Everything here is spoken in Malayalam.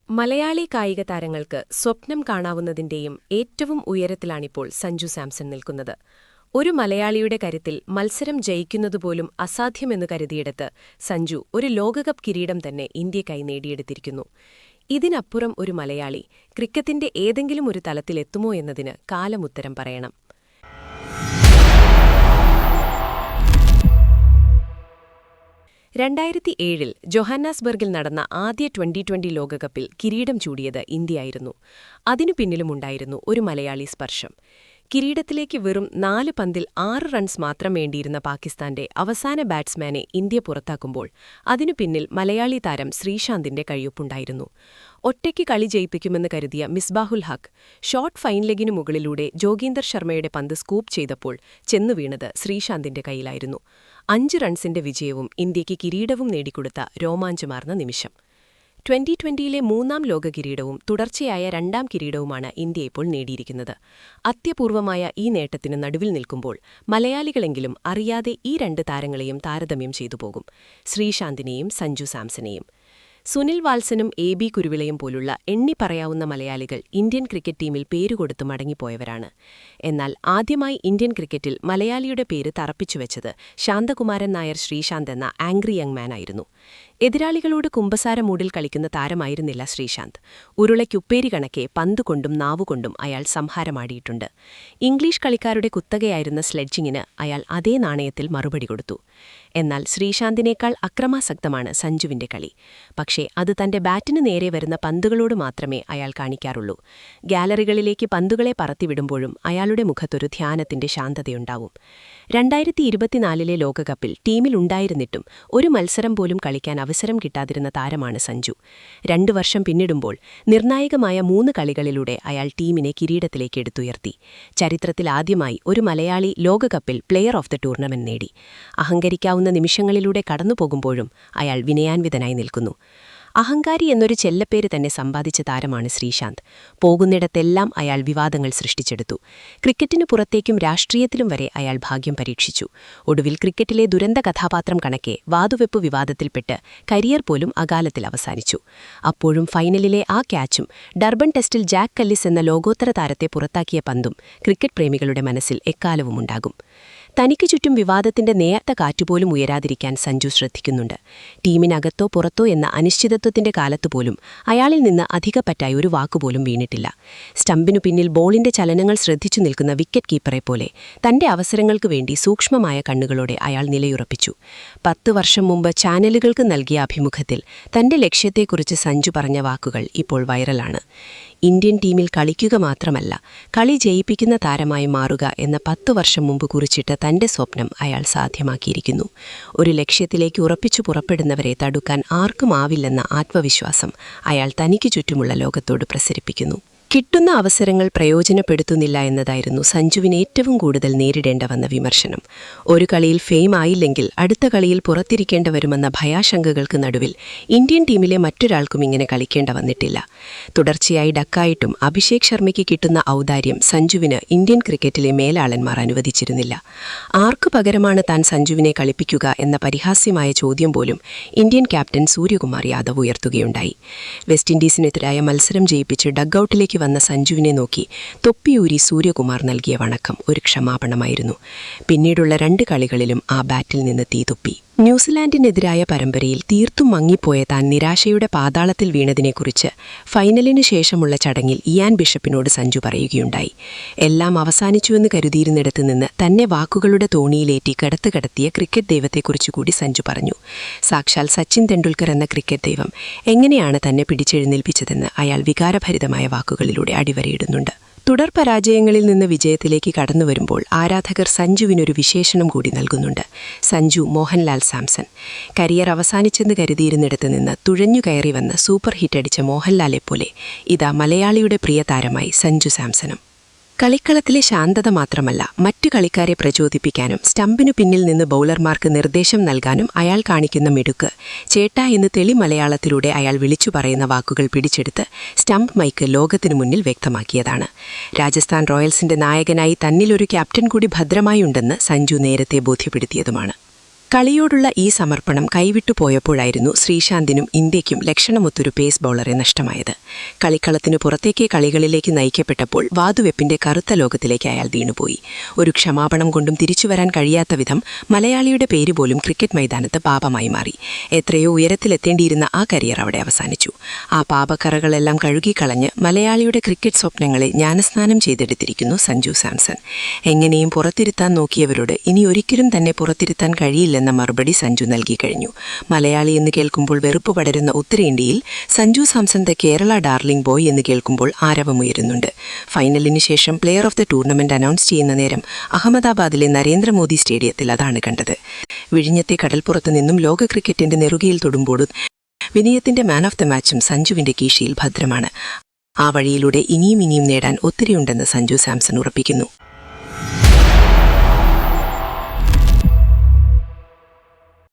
മലയാളി കായിക താരങ്ങൾക്ക് സ്വപ്നം കാണാവുന്നതിന്റെയും ഏറ്റവും ഉയരത്തിലാണിപ്പോൾ സഞ്ജു സാംസൺ നിൽക്കുന്നത്. ഒരു മലയാളിയുടെ കരുത്തിൽ മത്സരം ജയിക്കുന്നതുപോലും അസാധ്യമെന്നു കരുതിയിടത്ത് സഞ്ജു ഒരു ലോകകപ്പ് കിരീടം തന്നെ ഇന്ത്യക്കായി നേടിയെടുത്തിരിക്കുന്നു. ഇതിനപ്പുറം ഒരു മലയാളി ക്രിക്കറ്റിന്റെ ഏതെങ്കിലും ഒരു തലത്തിലെത്തുമോ എന്നതിന് കാലമുത്തരം പറയണം. 2007 ജോഹന്നാസ്ബർഗിൽ നടന്ന ആദ്യ 2020 ലോകകപ്പിൽ കിരീടം ചൂടിയത് ഇന്ത്യയായിരുന്നു. അതിനു പിന്നിലുമുണ്ടായിരുന്നു ഒരു മലയാളി സ്പർശം. കിരീടത്തിലേക്ക് വെറും 4 പന്തിൽ 6 റൺസ് മാത്രം വേണ്ടിയിരുന്ന പാകിസ്ഥാന്റെ അവസാന ബാറ്റ്സ്മാനെ ഇന്ത്യ പുറത്താക്കുമ്പോൾ അതിനു പിന്നിൽ മലയാളി താരം ശ്രീശാന്തിന്റെ കഴിയൊപ്പുണ്ടായിരുന്നു. ഒറ്റയ്ക്ക് കളി ജയിപ്പിക്കുമെന്ന് കരുതിയ മിസ്ബാഹുൽ ഹക്ക് ഷോർട്ട് ഫൈൻ ലെഗിനു മുകളിലൂടെ ജോഗീന്ദർ ശർമ്മയുടെ പന്ത് സ്കൂപ്പ് ചെയ്തപ്പോൾ ചെന്നുവീണത് ശ്രീശാന്തിന്റെ കൈയിലായിരുന്നു. 5 റൺസിന്റെ വിജയവും ഇന്ത്യയ്ക്ക് കിരീടവും നേടിക്കൊടുത്ത രോമാഞ്ചമാർന്ന നിമിഷം. 2020ലെ 3ാം ലോക കിരീടവും തുടർച്ചയായ 2ാം കിരീടവുമാണ് ഇന്ത്യ ഇപ്പോൾ നേടിയിരിക്കുന്നത്. അത്യപൂർവമായ ഈ നേട്ടത്തിന് നടുവിൽ നിൽക്കുമ്പോൾ മലയാളികളെങ്കിലും അറിയാതെ ഈ 2 താരങ്ങളെയും താരതമ്യം ചെയ്തു പോകും: ശ്രീശാന്തിനെയും സഞ്ജു സാംസണെയും. സുനിൽ വാത്സനും AB കുരുവിളയും പോലുള്ള എണ്ണിപ്പറയാവുന്ന മലയാളികൾ ഇന്ത്യൻ ക്രിക്കറ്റ് ടീമിൽ പേരുകൊടുത്ത് മടങ്ങിപ്പോയവരാണ്. എന്നാൽ ആദ്യമായി ഇന്ത്യൻ ക്രിക്കറ്റിൽ മലയാളിയുടെ പേര് തറപ്പിച്ചുവെച്ചത് ശാന്തകുമാരൻ നായർ ശ്രീശാന്ത് എന്ന ആംഗ്രി യങ് മാനായിരുന്നു. എതിരാളികളോട് കുമ്പസാര മൂഡിൽ കളിക്കുന്ന താരമായിരുന്നില്ല ശ്രീശാന്ത്. ഉരുളയ്ക്കുപ്പേരി കണക്കെ പന്തുകൊണ്ടും നാവുകൊണ്ടും അയാൾ സംഹാരമാടിയിട്ടുണ്ട്. ഇംഗ്ലീഷ് കളിക്കാരുടെ കുത്തകയായിരുന്ന സ്ലെഡ്ജിങ്ങിന് അയാൾ അതേ നാണയത്തിൽ മറുപടി കൊടുത്തു. എന്നാൽ ശ്രീശാന്തിനേക്കാൾ അക്രമാസക്തമാണ് സഞ്ജുവിന്റെ കളി. പക്ഷേ അത് തന്റെ ബാറ്റിന് നേരെ വരുന്ന പന്തുകളോട് മാത്രമേ അയാൾ കാണിക്കാറുള്ളൂ. ഗാലറികളിലേക്ക് പന്തുകളെ പറത്തിവിടുമ്പോഴും അയാളുടെ മുഖത്തൊരു ധ്യാനത്തിന്റെ ശാന്തതയുണ്ടാവും. 2024ലെ ലോകകപ്പിൽ ടീമിലുണ്ടായിരുന്നിട്ടും ഒരു മത്സരം പോലും കളിക്കാൻ അവസരം കിട്ടാതിരുന്ന താരമാണ് സഞ്ജു. 2 വർഷം പിന്നിടുമ്പോൾ നിർണായകമായ 3 കളികളിലൂടെ അയാൾ ടീമിനെ കിരീടത്തിലേക്ക് എടുത്തുയർത്തി. ചരിത്രത്തിലാദ്യമായി ഒരു മലയാളി ലോകകപ്പിൽ പ്ലെയർ ഓഫ് ദ ടൂർണമെന്റ് നേടി. അഹങ്കരിക്കാവുന്ന നിമിഷങ്ങളിലൂടെ കടന്നുപോകുമ്പോഴും അയാൾ വിനയാൻവിതനായി നിൽക്കുന്നു. അഹങ്കാരി എന്നൊരു ചെല്ലപ്പേര് തന്നെ സമ്പാദിച്ച താരമാണ് ശ്രീശാന്ത്. പോകുന്നിടത്തെല്ലാം അയാൾ വിവാദങ്ങൾ സൃഷ്ടിച്ചെടുത്തു. ക്രിക്കറ്റിനു പുറത്തേക്കും രാഷ്ട്രീയത്തിലും വരെ അയാൾ ഭാഗ്യം പരീക്ഷിച്ചു. ഒടുവിൽ ക്രിക്കറ്റിലെ ദുരന്ത കഥാപാത്രം കണക്കെ വാതുവെപ്പ് വിവാദത്തിൽപ്പെട്ട് കരിയർ പോലും അകാലത്തിൽ അവസാനിച്ചു. അപ്പോഴും ഫൈനലിലെ ആ ക്യാച്ചും ഡർബൻ ടെസ്റ്റിൽ ജാക്ക് കല്ലിസ് എന്ന ലോകോത്തര താരത്തെ പുറത്താക്കിയ പന്തും ക്രിക്കറ്റ് പ്രേമികളുടെ മനസ്സിൽ എക്കാലവുമുണ്ടാകും. തനിക്കു ചുറ്റും വിവാദത്തിന്റെ നേർത്ത കാറ്റുപോലും ഉയരാതിരിക്കാൻ സഞ്ജു ശ്രദ്ധിക്കുന്നുണ്ട്. ടീമിനകത്തോ പുറത്തോ എന്ന അനിശ്ചിതത്വത്തിന്റെ കാലത്തുപോലും അയാളിൽ നിന്ന് അധികപ്പറ്റായി ഒരു വാക്കുപോലും വീണിട്ടില്ല. സ്റ്റമ്പിനു പിന്നിൽ ബോളിന്റെ ചലനങ്ങൾ ശ്രദ്ധിച്ചു നിൽക്കുന്ന വിക്കറ്റ് കീപ്പറെപ്പോലെ തന്റെ അവസരങ്ങൾക്ക് വേണ്ടി സൂക്ഷ്മമായ കണ്ണുകളോടെ അയാൾ നിലയുറപ്പിച്ചു. 10 വർഷം മുമ്പ് ചാനലുകൾക്ക് നൽകിയ അഭിമുഖത്തിൽ തന്റെ ലക്ഷ്യത്തെക്കുറിച്ച് സഞ്ജു പറഞ്ഞ വാക്കുകൾ ഇപ്പോൾ വൈറലാണ്. ഇന്ത്യൻ ടീമിൽ കളിക്കുക മാത്രമല്ല, കളി ജയിപ്പിക്കുന്ന താരമായി മാറുക എന്ന 10 വർഷം മുമ്പ് കുറിച്ചിട്ട തന്റെ സ്വപ്നം അയാൾ സാധ്യമാക്കിയിരിക്കുന്നു. ഒരു ലക്ഷ്യത്തിലേക്ക് ഉറപ്പിച്ചു പുറപ്പെടുന്നവരെ തടുക്കാൻ ആർക്കുമാവില്ലെന്ന ആത്മവിശ്വാസം അയാൾ തനിക്കു ചുറ്റുമുള്ള ലോകത്തോട് പ്രസരിപ്പിക്കുന്നു. കിട്ടുന്ന അവസരങ്ങൾ പ്രയോജനപ്പെടുത്തുന്നില്ല എന്നതായിരുന്നു സഞ്ജുവിന് ഏറ്റവും കൂടുതൽ നേരിടേണ്ട വന്ന വിമർശനം. ഒരു കളിയിൽ ഫെയിം ആയില്ലെങ്കിൽ അടുത്ത കളിയിൽ പുറത്തിരിക്കേണ്ട വരുമെന്ന ഭയാശങ്കകൾക്ക് നടുവിൽ ഇന്ത്യൻ ടീമിലെ മറ്റൊരാൾക്കും ഇങ്ങനെ കളിക്കേണ്ട വന്നിട്ടില്ല. തുടർച്ചയായി ഡക്കായിട്ടും അഭിഷേക് ശർമ്മയ്ക്ക് കിട്ടുന്ന ഔദാര്യം സഞ്ജുവിന് ഇന്ത്യൻ ക്രിക്കറ്റിലെ മേലാളന്മാർ അനുവദിച്ചിരുന്നില്ല. ആർക്കു പകരമാണ് താൻ സഞ്ജുവിനെ കളിപ്പിക്കുക എന്ന പരിഹാസ്യമായ ചോദ്യം പോലും ഇന്ത്യൻ ക്യാപ്റ്റൻ സൂര്യകുമാർ യാദവ് ഉയർത്തുകയുണ്ടായി. വെസ്റ്റ് ഇൻഡീസിനെതിരായ മത്സരം ജയിപ്പിച്ച് ഡഗ്ഔട്ടിലേക്ക് വന്ന സഞ്ജുവിനെ നോക്കി തൊപ്പിയൂരി സൂര്യകുമാർ നൽകിയ വണക്കം ഒരു ക്ഷമാപണമായിരുന്നു. പിന്നീടുള്ള 2 കളികളിലും ആ ബാറ്റിൽ നിന്ന് തീ തുപ്പി. ന്യൂസിലാൻഡിനെതിരായ പരമ്പരയിൽ തീർത്തും മങ്ങിപ്പോയ താൻ നിരാശയുടെ പാതാളത്തിൽ വീണതിനെക്കുറിച്ച് ഫൈനലിനു ശേഷമുള്ള ചടങ്ങിൽ ഇയാൻ ബിഷപ്പിനോട് സഞ്ജു പറയുകയുണ്ടായി. എല്ലാം അവസാനിച്ചുവെന്ന് കരുതിയിരുന്നിടത്ത് നിന്ന് തന്നെ വാക്കുകളുടെ തോണിയിലേറ്റി കടത്തിയ ക്രിക്കറ്റ് ദൈവത്തെക്കുറിച്ചുകൂടി സഞ്ജു പറഞ്ഞു. സാക്ഷാൽ സച്ചിൻ തെണ്ടുൽക്കർ എന്ന ക്രിക്കറ്റ് ദൈവം എങ്ങനെയാണ് തന്നെ പിടിച്ചെഴുന്നേൽപ്പിച്ചതെന്ന് അയാൾ വികാരഭരിതമായ വാക്കുകളിലൂടെ അടിവരയിടുന്നുണ്ട്. തുടർ പരാജയങ്ങളിൽ നിന്ന് വിജയത്തിലേക്ക് കടന്നുവരുമ്പോൾ ആരാധകർ സഞ്ജുവിനൊരു വിശേഷണം കൂടി നൽകുന്നുണ്ട്: സഞ്ജു മോഹൻലാൽ സാംസൺ. കരിയർ അവസാനിച്ചെന്ന് കരുതിയിരുന്നിടത്ത് നിന്ന് തുഴഞ്ഞുകയറി വന്ന് സൂപ്പർ ഹിറ്റടിച്ച മോഹൻലാലെപ്പോലെ ഇതാ മലയാളിയുടെ പ്രിയ താരമായി സഞ്ജു സാംസണും. കളിക്കളത്തിലെ ശാന്തത മാത്രമല്ല, മറ്റു കളിക്കാരെ പ്രചോദിപ്പിക്കാനും സ്റ്റമ്പിനു പിന്നിൽ നിന്ന് ബൗളർമാർക്ക് നിർദ്ദേശം നൽകാനും അയാൾ കാണിക്കുന്ന മിടുക്ക് ചേട്ടാ എന്ന് തെളി മലയാളത്തിലൂടെ അയാൾ വിളിച്ചു പറയുന്ന വാക്കുകൾ പിടിച്ചെടുത്ത് സ്റ്റംപ് മൈക്ക് ലോകത്തിനു മുന്നിൽ വ്യക്തമാക്കിയതാണ്. രാജസ്ഥാൻ റോയൽസിന്റെ നായകനായി തന്നിലൊരു ക്യാപ്റ്റൻ കൂടി ഭദ്രമായി ഉണ്ടെന്ന് സഞ്ജു നേരത്തെ ബോധ്യപ്പെടുത്തിയതുമാണ്. കളിയോടുള്ള ഈ സമർപ്പണം കൈവിട്ടു പോയപ്പോഴായിരുന്നു ശ്രീശാന്തിനും ഇന്ത്യയ്ക്കും ലക്ഷണമൊത്തൊരു പേസ് ബൗളറെ നഷ്ടമായത്. കളിക്കളത്തിനു പുറത്തേക്ക് കളികളിലേക്ക് നയിക്കപ്പെട്ടപ്പോൾ വാതുവെപ്പിന്റെ കറുത്ത ലോകത്തിലേക്ക് അയാൾ വീണുപോയി. ഒരു ക്ഷമാപണം കൊണ്ടും തിരിച്ചുവരാൻ കഴിയാത്ത വിധം മലയാളിയുടെ പേര് പോലും ക്രിക്കറ്റ് മൈതാനത്ത് പാപമായി മാറി. എത്രയോ ഉയരത്തിലെത്തേണ്ടിയിരുന്ന ആ കരിയർ അവിടെ അവസാനിച്ചു. ആ പാപക്കറകളെല്ലാം കഴുകിക്കളഞ്ഞ് മലയാളിയുടെ ക്രിക്കറ്റ് സ്വപ്നങ്ങളെ ജ്ഞാനസ്നാനം ചെയ്തെടുത്തിരിക്കുന്നു സഞ്ജു സാംസൺ. എങ്ങനെയും പുറത്തിരുത്താൻ നോക്കിയവരോട് ഇനി ഒരിക്കലും തന്നെ പുറത്തിരുത്താൻ കഴിയില്ലെന്ന മറുപടി സഞ്ജു നൽകി കഴിഞ്ഞു. മലയാളി എന്ന് കേൾക്കുമ്പോൾ വെറുപ്പ് പടരുന്ന ഉത്തരേന്ത്യയിൽ Sanju Samson the Kerala darling boy എന്ന് കേൾക്കുമ്പോൾ ആരവമുയരുന്നുണ്ട്. ഫൈനലിന് ശേഷം player of the tournament announce ചെയ്യുന്ന നേരം അഹമ്മദാബാദിലെ നരേന്ദ്രമോദി സ്റ്റേഡിയത്തിൽ അതാണ് കണ്ടത്. വിഴിഞ്ഞത്തെ കടൽപ്പുറത്ത് നിന്നും ലോക ക്രിക്കറ്റിന്റെ നെറുകയിൽ തൊടുമ്പോഴും വിനയത്തിന്റെ മാൻ ഓഫ് ദ മാച്ചും സഞ്ജുവിന്റെ കീശയിൽ ഭദ്രമാണ്. ആ വഴിയിലൂടെ ഇനിയും നേടാൻ ഒത്തിരിയുണ്ടെന്ന് സഞ്ജു സാംസൺ ഉറപ്പിക്കുന്നു.